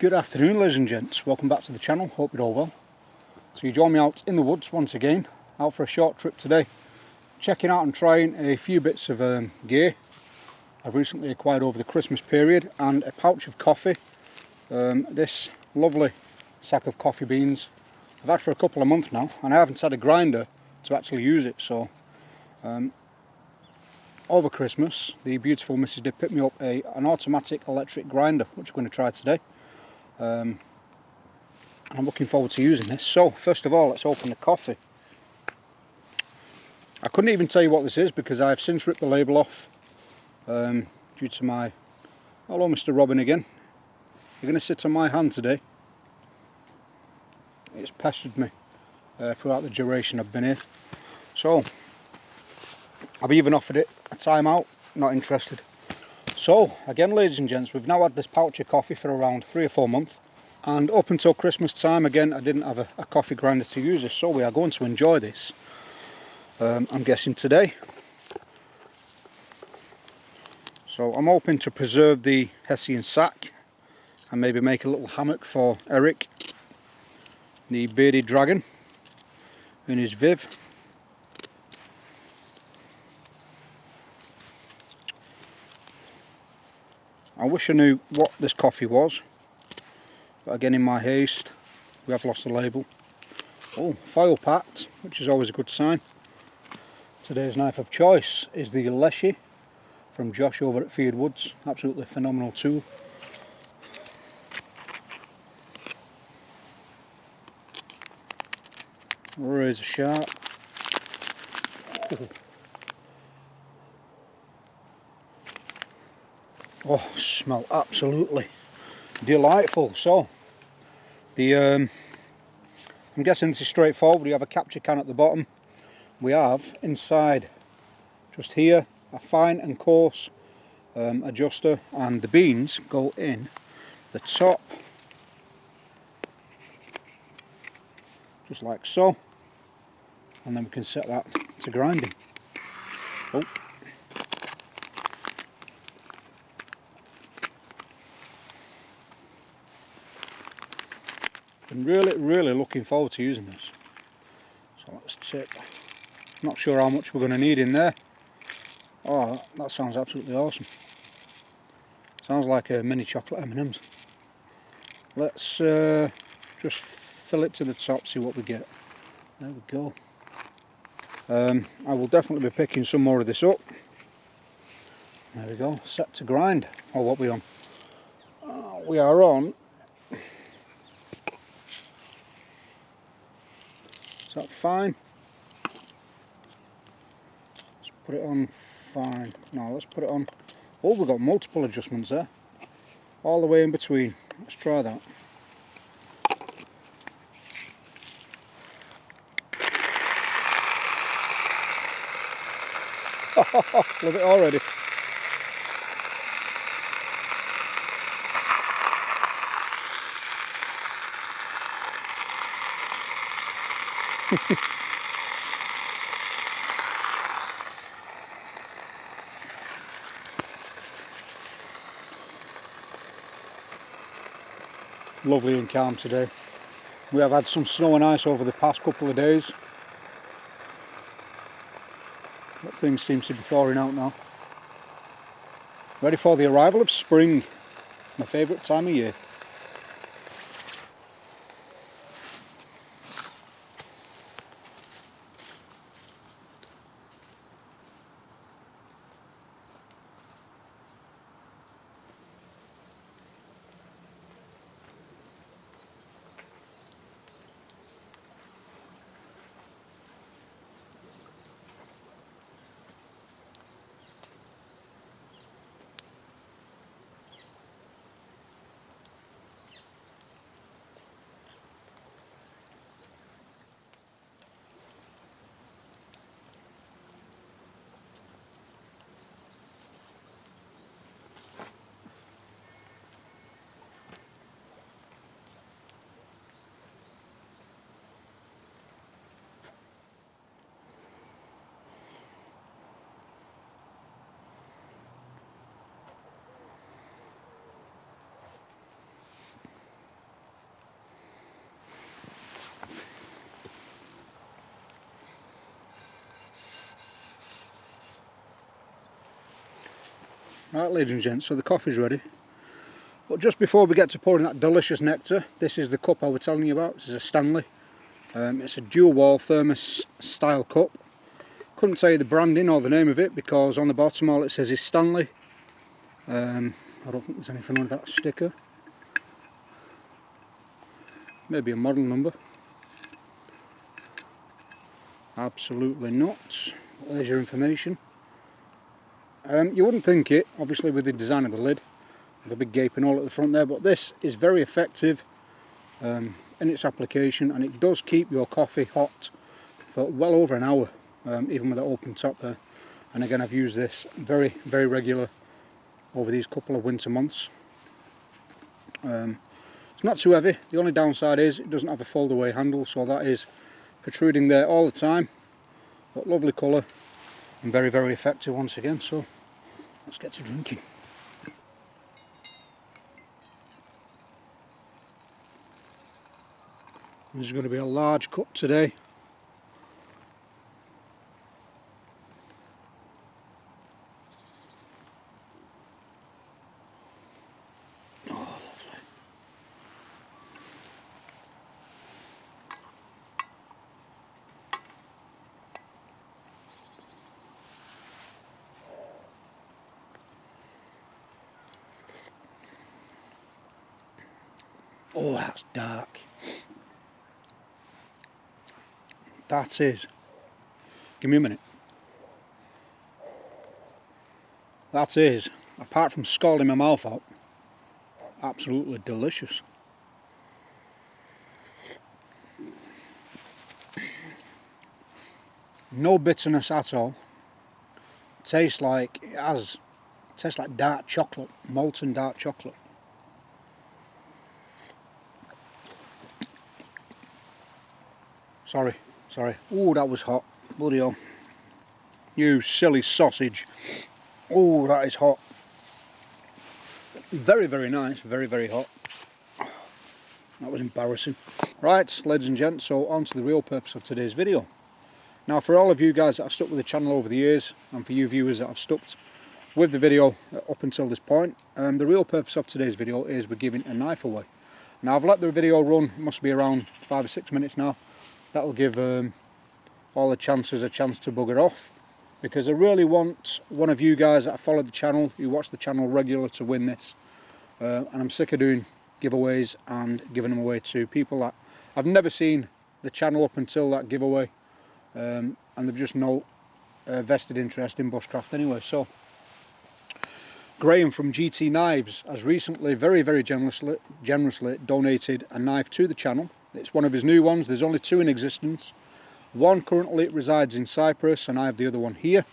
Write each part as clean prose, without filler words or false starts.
Good afternoon, ladies and gents, welcome back to the channel, hope you're all well. So you join me out in the woods once again, out for a short trip today, checking out and trying a few bits of gear I've recently acquired over the Christmas period, and a pouch of coffee. This lovely sack of coffee beans I've had for a couple of months now, and I haven't had a grinder to actually use it. So over Christmas the beautiful missus did pick me up an automatic electric grinder, which we're going to try today. I'm looking forward to using this. So first of all, let's open the coffee. I couldn't even tell you what this is because I have since ripped the label off due to my... Hello Mr. Robin again. You're going to sit on my hand today. It's pestered me throughout the duration I've been here. So I've even offered it a time out, not interested. So again, ladies and gents, we've now had this pouch of coffee for around 3 or 4 months, and up until Christmas time again I didn't have a coffee grinder to use this, so we are going to enjoy this, I'm guessing today. So I'm hoping to preserve the Hessian sack and maybe make a little hammock for Eric, the bearded dragon, in his Viv. I wish I knew what this coffee was, but again in my haste we have lost the label. Oh, foil packed, which is always a good sign. Today's knife of choice is the Leshy from Josh over at Field Woods. Absolutely phenomenal tool. Razor sharp. Oh, smell absolutely delightful. So the I'm guessing this is straightforward. We have a capture can at the bottom. We have inside, just here, a fine and coarse adjuster, and the beans go in the top, just like so, and then we can set that to grinding. Oh. I'm really looking forward to using this. So let's tip. Not sure how much we're going to need in there. Oh, that sounds absolutely awesome. Sounds like a mini chocolate M&Ms. Let's just fill it to the top, see what we get. There we go. I will definitely be picking some more of this up. There we go, set to grind. Oh, what are we on? We are on... Is that fine? Let's put it on fine. No, let's put it on... Oh, we've got multiple adjustments there. All the way in between. Let's try that. Love it already. Lovely and calm today. We have had some snow and ice over the past couple of days, but things seem to be thawing out now. Ready for the arrival of spring, my favourite time of year. Right, ladies and gents, so the coffee's ready. But just before we get to pouring that delicious nectar, this is the cup I was telling you about. This is a Stanley. It's a dual wall thermos style cup. Couldn't tell you the branding or the name of it because on the bottom all it says is Stanley. I don't think there's anything on that sticker. Maybe a model number. Absolutely not. There's your information. You wouldn't think it, obviously, with the design of the lid, with a big gaping hole at the front there, but this is very effective in its application, and it does keep your coffee hot for well over an hour, even with that open top there. And again, I've used this very regular over these couple of winter months. It's not too heavy. The only downside is it doesn't have a fold away handle, so that is protruding there all the time. But lovely colour and very effective once again, so let's get to drinking. This is going to be a large cup today. Oh, lovely. Oh, that's dark. That is. Give me a minute. That is, apart from scalding my mouth out, absolutely delicious. No bitterness at all. Tastes like dark chocolate, molten dark chocolate. Sorry. Oh, that was hot. Bloody hell. You silly sausage. Oh, that is hot. Very nice. Very hot. That was embarrassing. Right, ladies and gents, so on to the real purpose of today's video. Now, for all of you guys that have stuck with the channel over the years, and for you viewers that have stuck with the video up until this point, the real purpose of today's video is we're giving a knife away. Now, I've let the video run, it must be around 5 or 6 minutes now. That'll give all the chances a chance to bugger off, because I really want one of you guys that follow the channel, who watch the channel regular, to win this. And I'm sick of doing giveaways and giving them away to people that I've never seen the channel up until that giveaway, and they've just no vested interest in bushcraft anyway. So Graham from GT Knives has recently very generously donated a knife to the channel. It's one of his new ones. There's only 2 in existence. One currently resides in Cyprus and I have the other one here.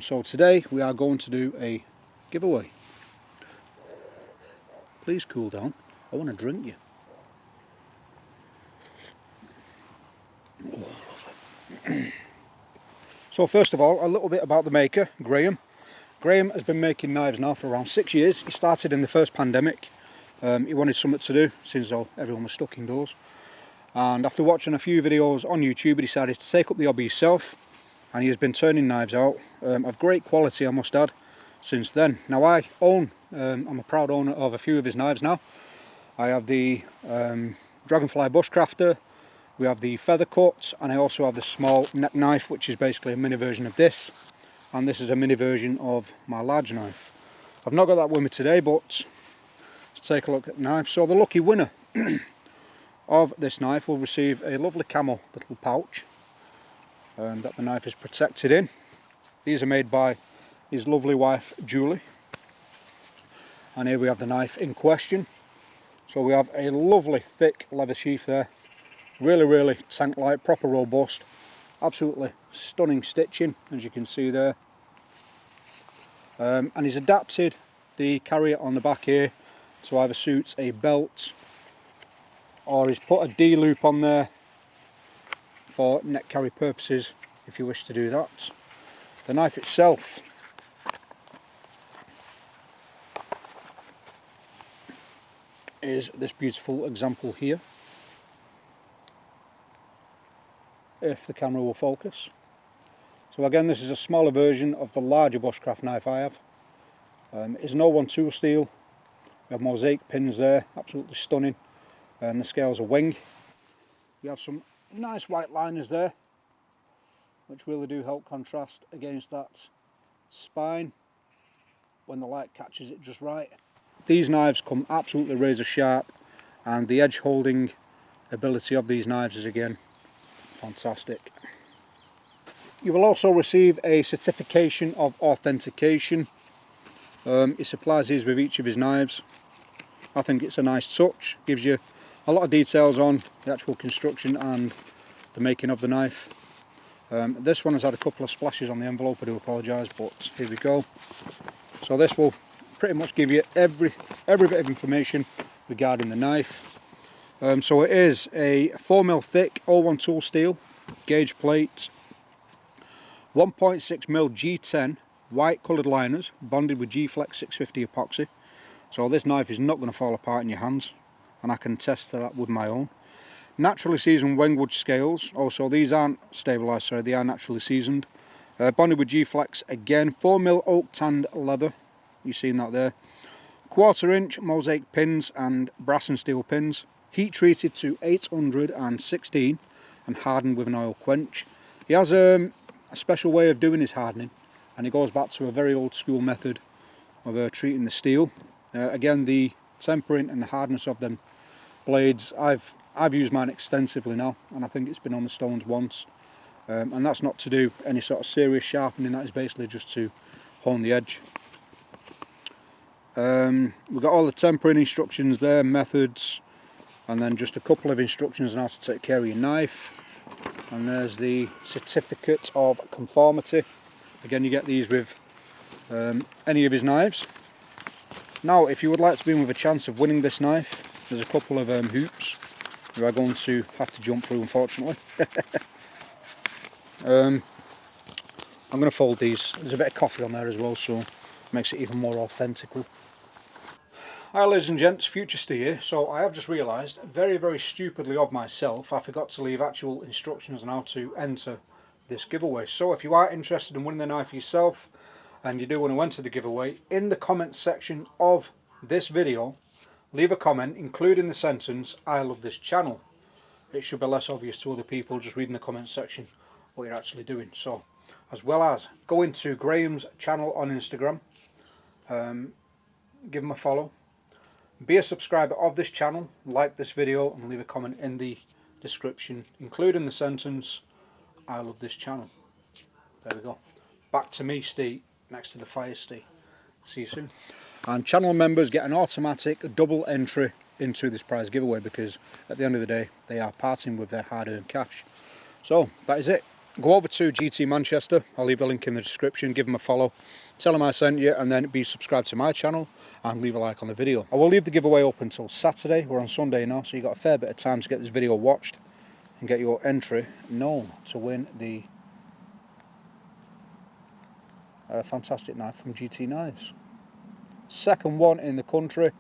So today we are going to do a giveaway. Please cool down. I want to drink you. Oh, lovely. So first of all, a little bit about the maker, Graham. Graham has been making knives now for around 6 years. He started in the first pandemic. He wanted something to do since everyone was stuck indoors, and after watching a few videos on YouTube he decided to take up the hobby himself, and he has been turning knives out of great quality, I must add, since then. Now I'm a proud owner of a few of his knives now. I have the Dragonfly Bushcrafter, we have the Feather Cut, and I also have the small neck knife, which is basically a mini version of this, and this is a mini version of my large knife. I've not got that with me today, but let's take a look at the knife. So the lucky winner of this knife will receive a lovely camo little pouch that the knife is protected in. These are made by his lovely wife Julie, and here we have the knife in question. So we have a lovely thick leather sheath there, really tank-like, proper robust, absolutely stunning stitching, as you can see there. And he's adapted the carrier on the back here to either suit a belt, or he's put a D-loop on there for neck carry purposes if you wish to do that. The knife itself is this beautiful example here, if the camera will focus. So again, this is a smaller version of the larger bushcraft knife I have. It's an 01 tool steel. We have mosaic pins there, absolutely stunning. The scales are wing. You have some nice white liners there, which really do help contrast against that spine when the light catches it just right. These knives come absolutely razor sharp, and the edge holding ability of these knives is again fantastic. You will also receive a certification of authentication. He supplies these with each of his knives. I think it's a nice touch, gives you a lot of details on the actual construction and the making of the knife. This one has had a couple of splashes on the envelope, I do apologise, but here we go. So this will pretty much give you every bit of information regarding the knife. So it is a 4mm thick 01 tool steel, gauge plate, 1.6mm G10 white coloured liners, bonded with G-Flex 650 epoxy. So this knife is not going to fall apart in your hands, and I can attest to that with my own. Naturally seasoned Wengwood scales, also these aren't stabilised, sorry, they are naturally seasoned. Bonded with G-Flex again, 4mm oak tanned leather, you've seen that there. 1/4 inch mosaic pins and brass and steel pins, heat treated to 816 and hardened with an oil quench. He has a special way of doing his hardening, and it goes back to a very old school method of treating the steel. Again, the tempering and the hardness of them blades, I've used mine extensively now, and I think it's been on the stones once, and that's not to do any sort of serious sharpening, that is basically just to hone the edge. We've got all the tempering instructions there, methods, and then just a couple of instructions on how to take care of your knife. And there's the certificate of conformity. Again, you get these with any of his knives. Now, if you would like to be in with a chance of winning this knife, there's a couple of hoops you are going to have to jump through, unfortunately. I'm going to fold these. There's a bit of coffee on there as well, so it makes it even more authentic. Hi ladies and gents, Future Steve here. So I have just realised, very stupidly of myself, I forgot to leave actual instructions on how to enter this giveaway. So if you are interested in winning the knife yourself, and you do want to enter the giveaway, in the comments section of this video, leave a comment including the sentence, "I love this channel." It should be less obvious to other people just reading the comments section what you're actually doing. So, as well as go into Graham's channel on Instagram, give him a follow, be a subscriber of this channel, like this video, and leave a comment in the description including the sentence, "I love this channel." There we go. Back to me, Steve, next to the fire, Steve. See you soon. And channel members get an automatic double entry into this prize giveaway, because at the end of the day they are parting with their hard-earned cash. So that is it. Go over to GT Manchester, I'll leave a link in the description, give them a follow, tell them I sent you, and then be subscribed to my channel and leave a like on the video. I will leave the giveaway up until Saturday. We're on Sunday now, so you've got a fair bit of time to get this video watched and get your entry known to win the fantastic knife from GT Knives. Second one in the country,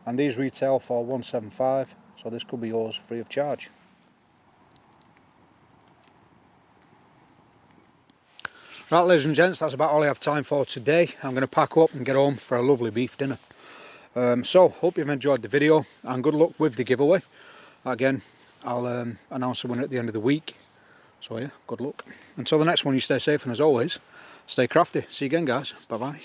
and these retail for £175, so this could be yours free of charge. Right ladies and gents, that's about all I have time for today. I'm going to pack up and get home for a lovely beef dinner. So hope you've enjoyed the video, and good luck with the giveaway. Again, I'll announce the winner at the end of the week, so yeah, good luck. Until the next one, you stay safe, and as always, stay crafty. See you again guys, bye bye.